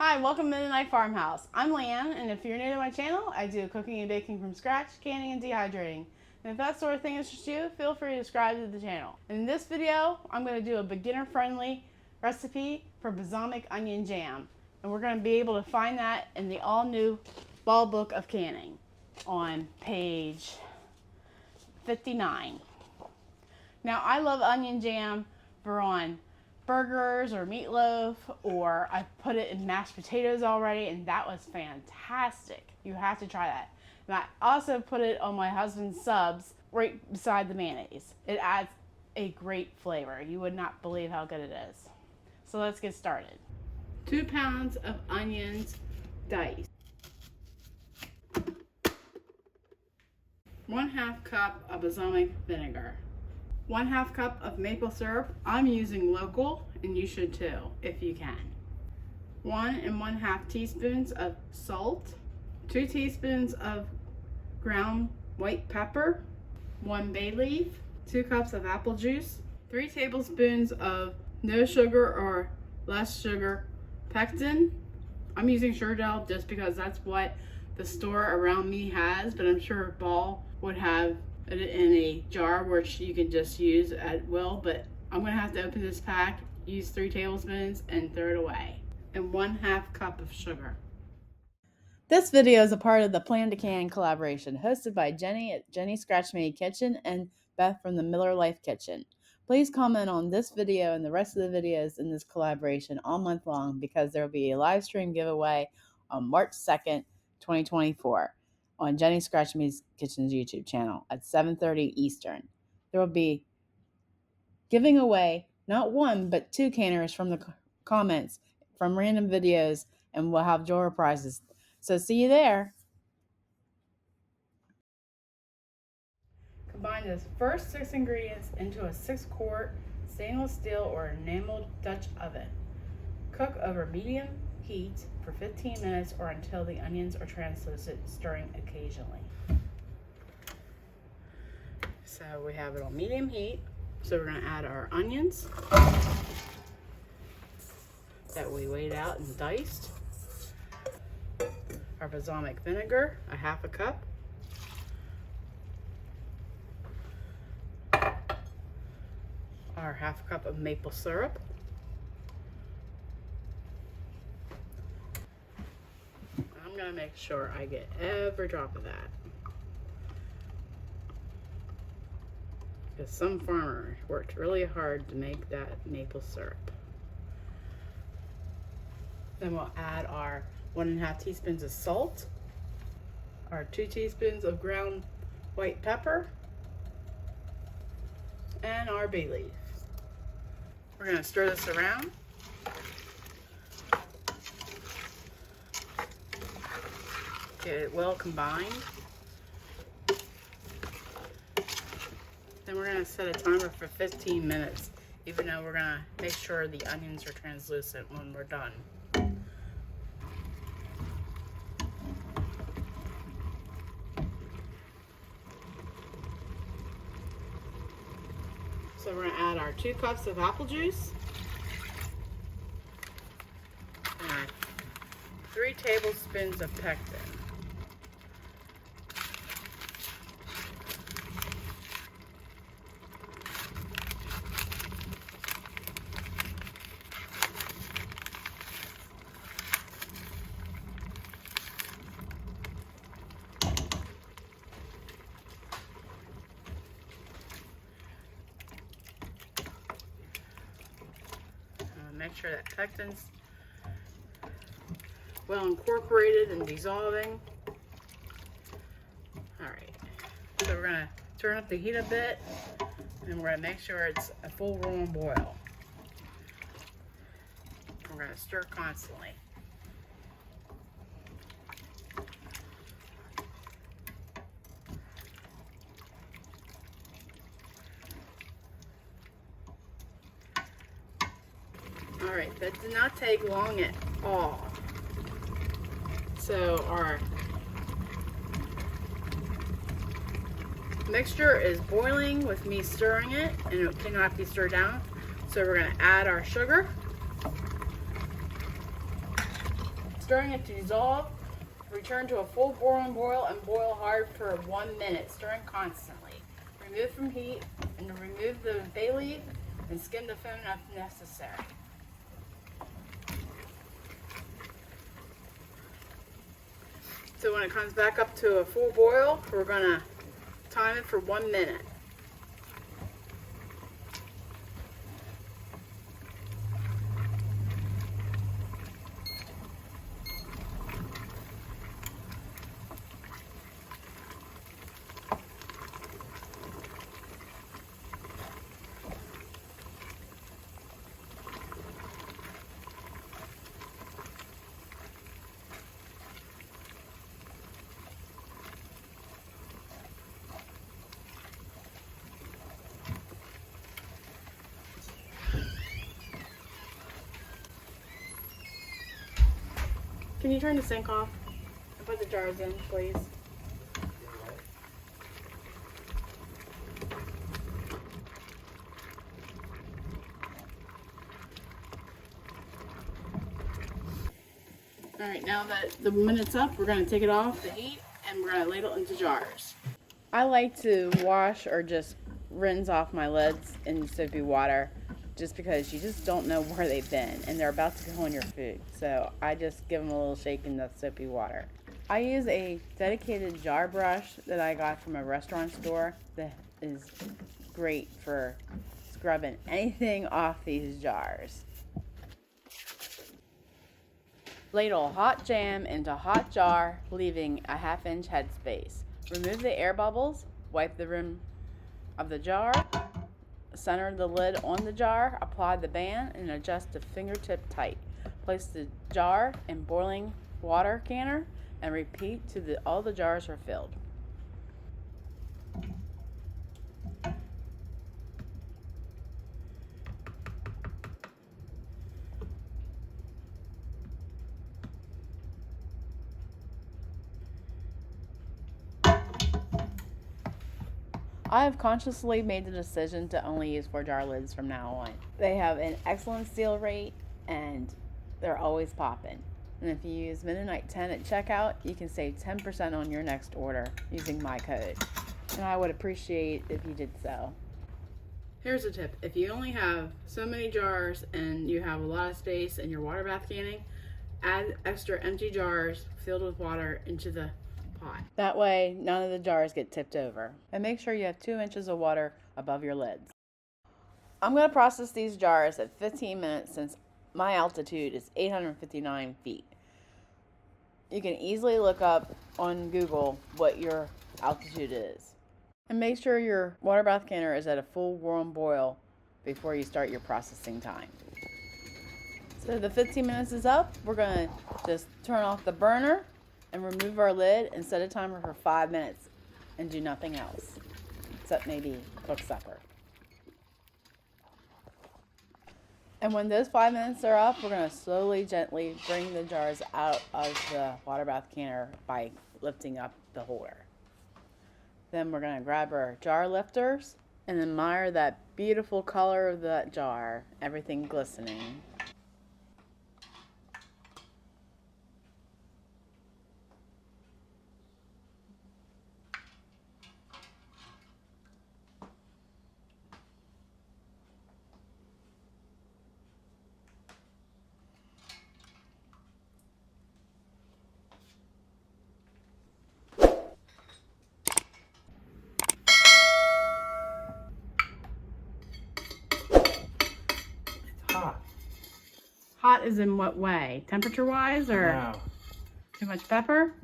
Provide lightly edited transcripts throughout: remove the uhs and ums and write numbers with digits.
Hi, welcome to Mennonite Farmhouse. I'm Leanne, and if you're new to my channel, I do cooking and baking from scratch, canning and dehydrating. And if that sort of thing interests you, feel free to subscribe to the channel. In this video, I'm going to do a beginner-friendly recipe for balsamic onion jam. And we're going to be able to find that in the all-new Ball Book of Canning on page 59. Now, I love onion jam for on burgers or meatloaf, or I put it in mashed potatoes already, and that was fantastic. You have to try that. And I also put it on my husband's subs right beside the mayonnaise. It adds a great flavor. You would not believe how good it is. So let's get started. 2 pounds of onions diced. 1/2 cup of balsamic vinegar. 1/2 cup of maple syrup. I'm using local, and you should too, if you can. 1 1/2 teaspoons of salt. 2 teaspoons of ground white pepper. 1 bay leaf. 2 cups of apple juice. 3 tablespoons of no sugar or less sugar pectin. I'm using Sure just because that's what the store around me has, but I'm sure Ball would have it in a jar which you can just use at will, but I'm gonna have to open this pack, use 3 tablespoons and throw it away, and 1/2 cup of sugar. This video is a part of the Plan to Can collaboration hosted by Jeni at Jeni Scratch Made Kitchen and Beth from the Millerlife Kitchen. Please comment on this video and the rest of the videos in this collaboration all month long, because there will be a live stream giveaway on March 2nd, 2024. on Jeni Scratch Made Kitchen's YouTube channel at 7:30 Eastern. There will be giving away not 1 but 2 canners from the comments from random videos, and we'll have drawer prizes. So see you there. Combine the first 6 ingredients into a 6-quart stainless steel or enameled Dutch oven. Cook over medium heat for 15 minutes or until the onions are translucent, stirring occasionally. So we have it on medium heat. So we're going to add our onions that we weighed out and diced. Our balsamic vinegar, a 1/2 cup. Our 1/2 cup of maple syrup. I'm gonna make sure I get every drop of that, because some farmer worked really hard to make that maple syrup. Then we'll add our 1 1/2 teaspoons of salt, our 2 teaspoons of ground white pepper, and our bay leaf. We're gonna stir this around. Get it well combined. Then we're going to set a timer for 15 minutes, even though we're going to make sure the onions are translucent when we're done. So we're going to add our 2 cups of apple juice and 3 tablespoons of pectin. Make sure that pectin's well incorporated and dissolving. Alright, so we're going to turn up the heat a bit, and we're going to make sure it's a full rolling boil. We're going to stir constantly. Alright, that did not take long at all. So our mixture is boiling with me stirring it, and it cannot be stirred down. So we're going to add our sugar. stirring it to dissolve. Return to a full boiling boil and boil hard for 1 minute, stirring constantly. Remove from heat and remove the bay leaf and skim the foam if necessary. So when it comes back up to a full boil, we're going to time it for 1 minute. Can you turn the sink off and put the jars in, please? Alright, now that the minute's up, we're going to take it off the heat and we're going to ladle into jars. I like to wash or just rinse off my lids in soapy water, just because you just don't know where they've been and they're about to go on your food. So I just give them a little shake in the soapy water. I use a dedicated jar brush that I got from a restaurant store that is great for scrubbing anything off these jars. Ladle hot jam into hot jar, leaving a 1/2 inch headspace. Remove the air bubbles, wipe the rim of the jar, center the lid on the jar, apply the band, and adjust to fingertip tight. Place the jar in boiling water canner and repeat till all the jars are filled. I have consciously made the decision to only use 4-jar lids from now on. They have an excellent seal rate and they're always popping. And if you use Mennonite 10 at checkout, you can save 10% on your next order using my code. And I would appreciate if you did so. Here's a tip. If you only have so many jars and you have a lot of space in your water bath canning, add extra empty jars filled with water into the pot. That way, none of the jars get tipped over. And make sure you have 2 inches of water above your lids. I'm going to process these jars at 15 minutes since my altitude is 859 feet. You can easily look up on Google what your altitude is. And make sure your water bath canner is at a full warm boil before you start your processing time. So the 15 minutes is up. We're going to just turn off the burner and remove our lid and set a timer for 5 minutes and do nothing else except maybe cook supper. And when those 5 minutes are up, we're going to slowly, gently bring the jars out of the water bath canner by lifting up the holder. Then we're going to grab our jar lifters and admire that beautiful color of that jar, everything glistening. Hot. Hot is in what way? Temperature wise or No. too much pepper?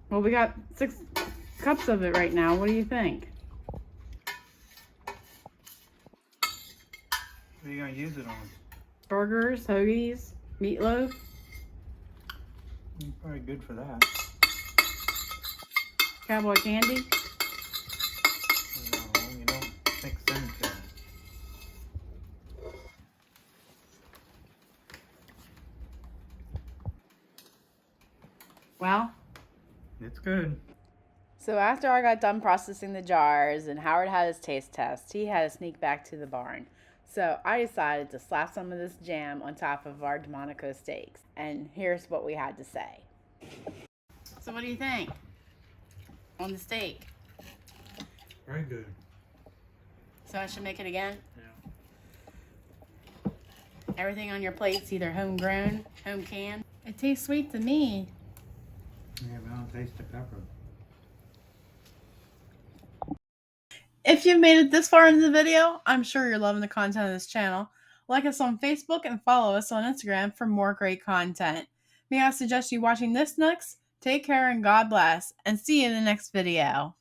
Well, we got 6 cups of it right now. What do you think? What are you going to use it on? Burgers, hoagies, meatloaf? Probably good for that. Cowboy candy? No, you don't mix them together. Well, It's good. so after I got done processing the jars and Howard had his taste test, he had to sneak back to the barn. So I decided to slap some of this jam on top of our Delmonico steaks. And here's what we had to say. So what do you think on the steak? Very good. So I should make it again? Yeah. Everything on your plate's either homegrown, home canned. It tastes sweet to me. Yeah, but I don't taste the pepper. If you've made it this far into the video, I'm sure you're loving the content of this channel. Like us on Facebook and follow us on Instagram for more great content. May I suggest you watching this next? Take care and God bless, and see you in the next video.